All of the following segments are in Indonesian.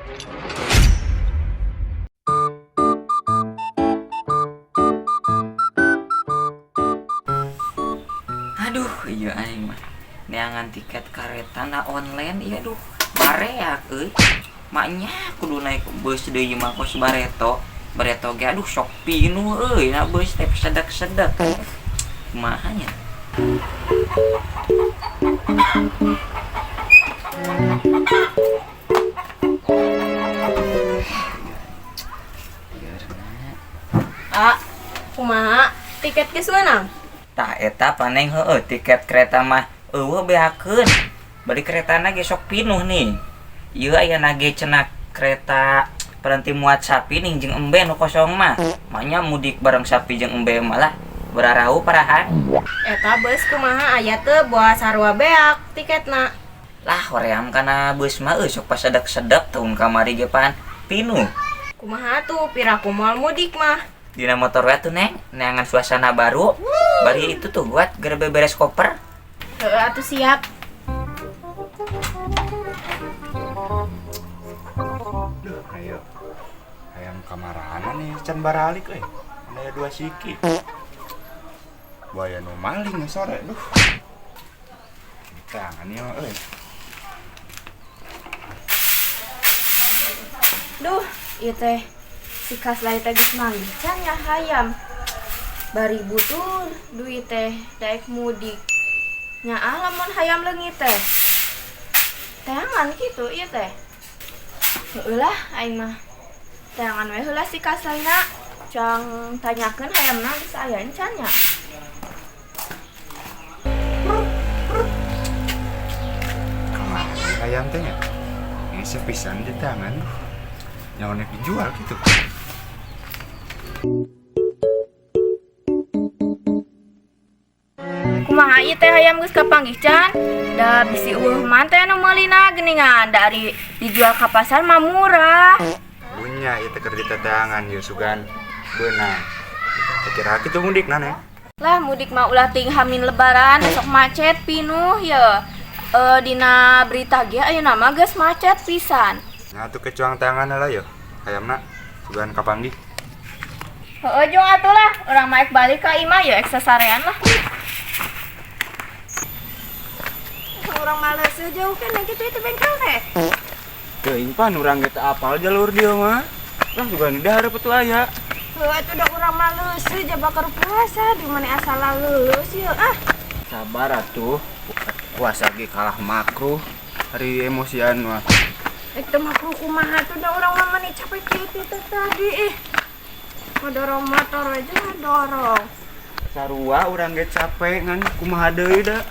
Aduh, iya aing mah. Neangan tiket kereta na online, iya duh. Bareak euy. Maknya kudu naik bus deui mah kos bareto. Bareto ge aduh sok pinuh euy, na bus teh sedek-sedek. Kumaha nya? Kumaha tiket geus meunang? Tah eta paneng heueuh tiket kereta mah eueuh beakeun. Bari keretana ge sok pinuh nih. Ieu aya ge cenah kereta berhenti muat sapi ning jeung embe nu kosong mah. Maknya mudik bareng sapi jeung embe malah berarau parahan. Eta bus kumaha aya teu boa sarua beak tiketna. Lah hoream kana bus mah sok pasedek-sedek tahun kamari ge pan pinuh. Kumaha tuh piraku moal mudik mah? Dina motor we tuh neng, neangan suasana baru. Bari itu tuh buat gara beres koper. Heeh atuh siap. Duh, ayo. Hayang kamarana nih can baralik euy. Aya dua siki. Buaya nu maling sore, duh. Tangan ieu euy. Duh, ieu teh si Kaslay teh geus manggican ya hayam. Bari butuh duit teh daek mudik. Nyaah lamun hayam leungit teh. Teangan kitu ieu teh. Heueuh lah aing mah. Teangan we heula si Kaslayna. Cang tanyakeun hayamna geus aya encan nya. Kemana hayam teh nya? Ngese pisan di tangan. Nyawana dijual gitu. Kumaha ieu teh hayam geus kapanggih can? Da bisi eueuh man teh nu meulina geuningan dari dijual ka pasar mah murah. Punya ieu teh keur ditetangan ieu sugan beunang. Kira kitu mudik nane. Lah mudik mah ulah ting hamin lebaran sok macet pinuh ya. Dina berita ge ayeuna mah geus macet pisan. Nah tuh kecuang tangan lah yo. Hayamna sugan kapanggih. Heeh jeung atuh lah, urang maek balik ka imah ya ek sasarean lah. Urang males jauh kan kitu itu bengkel teh. Teuing pan urang ge teu apal jalur dia mah. Lah sugan di dahareup atuh aya. Heuh atuh da urang males aja bakar puasa di mana asal leuleus ieu ah. Sabar atuh. Puasa ge kalah makruh. Hari emosian mah. Itu makruh kumaha tuh da urang mah mani capek kitu teh tadi Dorong motor aja dorong. Sarua urang ge capek ngan kumaha deui da.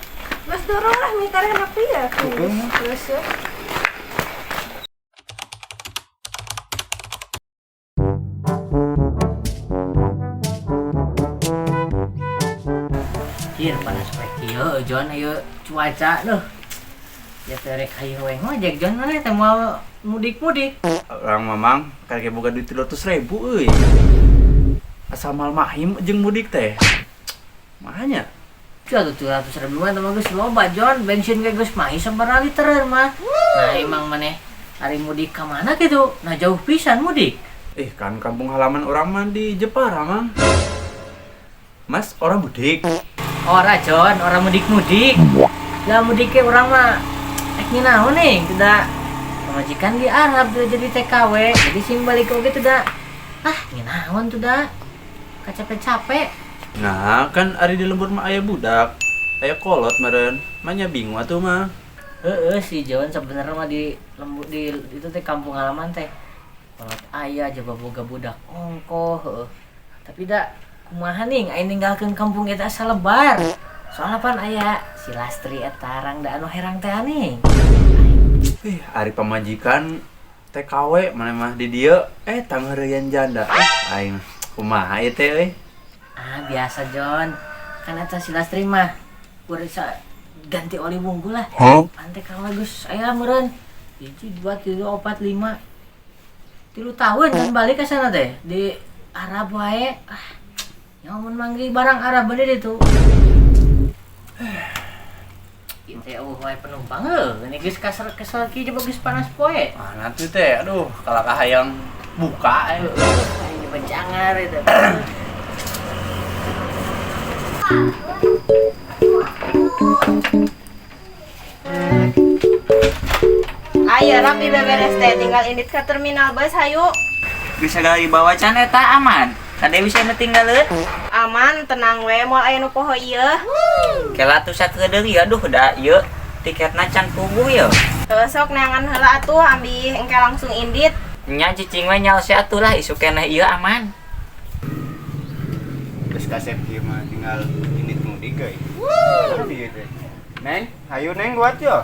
Geus dorong lah mitareh nepi ya. Geus ya. Ieu panas we kieu Jon ieu cuaca duh. Ya teh rek hayu we ngojek Jon mana teh moal mudik-mudik. Orang mamang kage boga duit 300.000 euy. Asal mal mahim jeung mudik teh. Mahanya? Jual tuh 700.000 mah teh geus loba Jon, bensin ge geus mah sabaraha liter mah. Nah emang maneh hari mudik ka mana kitu? Nah jauh pisan mudik. Kan kampung halaman orang mah di Jepara, Mang. Mas, orang mudik. Ora Jon, orang mudik-mudik. Lah mudik ke urang mah ek naon nih, tidak pamajikan di Arab tuh jadi TKW. Jadi sing balik oge tuh da. Ah, naon tuh da. Capek-capek. Nah, kan ari di lembur mah aya budak. Aya kolot meureun. Manya bingung atuh mah. Si Jon sebenarnya mah di lembur di itu teh kampung halaman teh. Kolot aya aja boga budak ongko heueuh. Tapi da kumaha ning aing ninggalkeun kampung eta asa lebar. Soalnya pan aya si Lastri eta rang da anu herang teh ning. Ari pamajikan TKW mana mah di dieu tangeureuyan janda. Aing kumaha ieu teh euy? Ah biasa Jon. Kan eta si Lastri mah urisa ganti oli bungkul lah. Pantai kawe geus aya meureun. 1 2 3 4 5 3 tahun kan balik ke sana teh di Arab wae. Nyamun manggi barang Arab bener itu. teh wae penumpang ini geus kasar kesel kieu geus panas poe. Ah nanti teh aduh kalau hayang buka Ini bencangar itu. Ayo rapi beberes teh, tinggal indit ke terminal bus hayu. Bisa gali bawa can eta aman. Tadi bisa tinggalin. Aman, tenang we, moal aya nu poho ieu. Kela tuh sakedeung ya aduh da ieu tiketna can puguh ya. Heuh sok neangan heula atuh ambil engke langsung indit. Nya cicing we nyaos atuh lah isu keneh ieu aman. Terus kasep ieu mah tinggal ini mudik euy. Dieu teh. Neng, hayu Neng buat yo.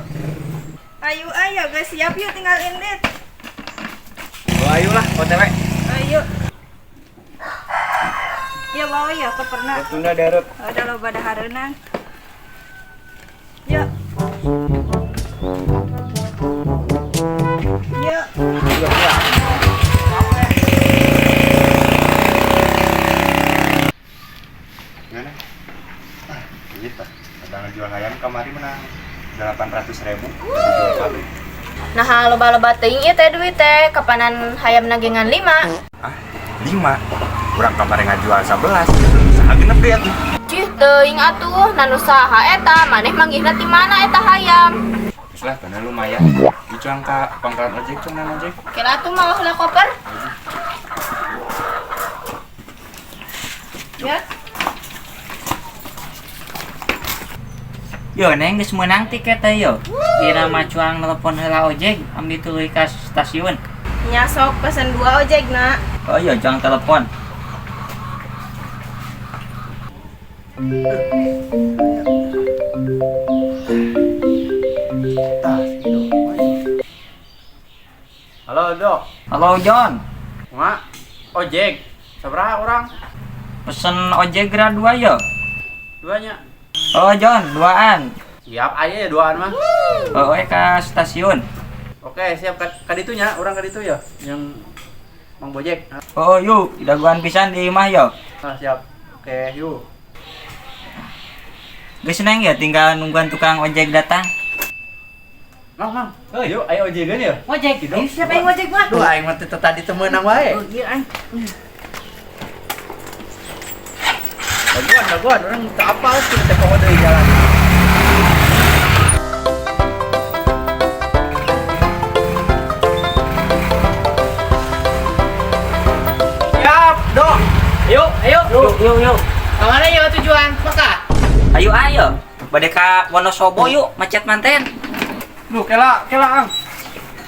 Ayo geus siap yuk tinggal indit. Ayo lah OTW. Ayo. Ya bawa ya koperna. Tunda dareup. Ada loba dahareunang. Ya. Ya. Gimana? Gitu. Ada ngejual ayam kamari menang 800.000. Jual pabrik. Nah, loba-loba teuing ieu teh duit teh kapanan hayam nagengan 5. Ah, 5. Kurang kamari ngajual 11. Saha genep deh atuh. Cih teuing atuh, nanu saha eta maneh manggihna ti mana eta hayam? Geus lah kana lumayan. Itu angka pangkalan ojek cenah ojek. Kira atuh mau heula koper? Ya. Yo neng geus meunang tiket teh yo. Dina mah cuang telepon heula ojek ambil tuluy ka stasiun. Nya sok pesen 2 ojekna. Oh iya cuang telepon. Halo Dok. Halo John. Mak, ojek. Sabaraha orang? Pesen ojek grade 2 yo. Duanya. Oh John, duaan. Siap aja ya duaan mah. Oh ka stasiun. Oke, siap ka ditunya, orang ka ditu ya. Yang Mang Bojek. Oh yuk, daguan pisan di imah yo. Ah, siap. Oke, yuk. Geus neng ya tinggal nungguan tukang ojek datang. Mang. Yuk, ayo ojegan ya. Ojek. Gitu. Ayo siapa yang ojek mah? Duh, aing mah teh tadi teu meunang wae. Oh iya an. Daguan, orang teu apal sih teh poho deui jalan. Siap, Dok. Ayo. Yuk. Kemana ya tujuan? Mekah. Ayo. Bade ka Wonosobo yuk, macet manten. Duh, kela ang.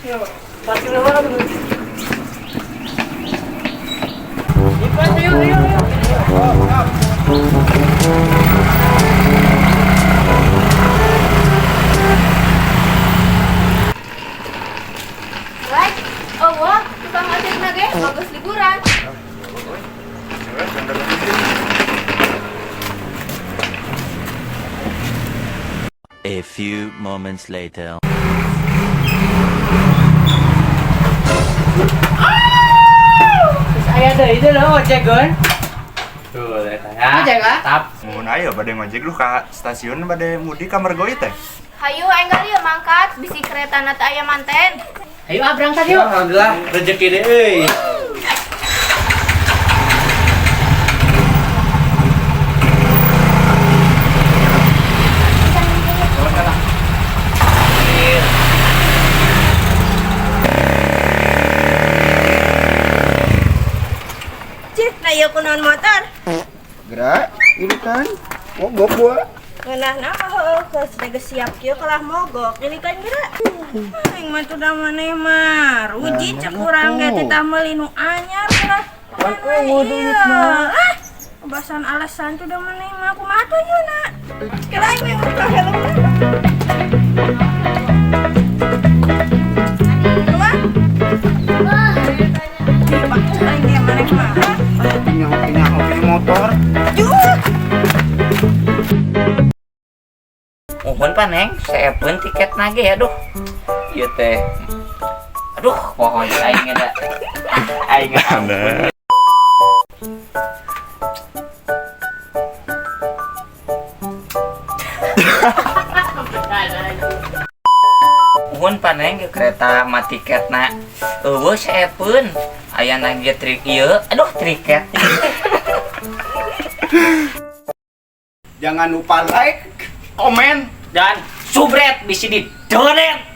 Yuk, parkir lewat dulu. Yuk. Baik. Oh, wah, tukang ojekna ge bagus liburan. A few moments later. Terus aya deui teh lo ojek gon. Tuh, eta ya. Ojek lah. Tap. Mun ayo bade ngojek lu ka stasiun bade mudik ka Margo ieu teh. Hayu enggal ieu mangkat bisi keretana teh aya manten. Ayo berangkat yuk. Alhamdulillah rezeki deh euy. Cih, na ieu kunaon motor? Gerak, ini kan mogok gua. Ngeunah nama heuh, geus siap kieu kalah mogok. Ini kan geura. Aing mah tuh da maneh mah. Ruji cek urang ge teh tah meuli nu anyar geura. Kan duit mah. Bahasan alasan tuh da maneh mah kumaha tuh yeuna? Kira aing mah buka helmna. Wah. Pak, aing ge maneh mah. Punya motor. Mohon pa neng, seepeun tiket nage aduh. Ieu teh. Aduh, pohon aing ada. Aing ampun. nuhun paneng ke kereta mah tiketna eueuh saepeun aya nage trik ieu aduh triket. Jangan lupa like, komen, Dan subret bisi di donate.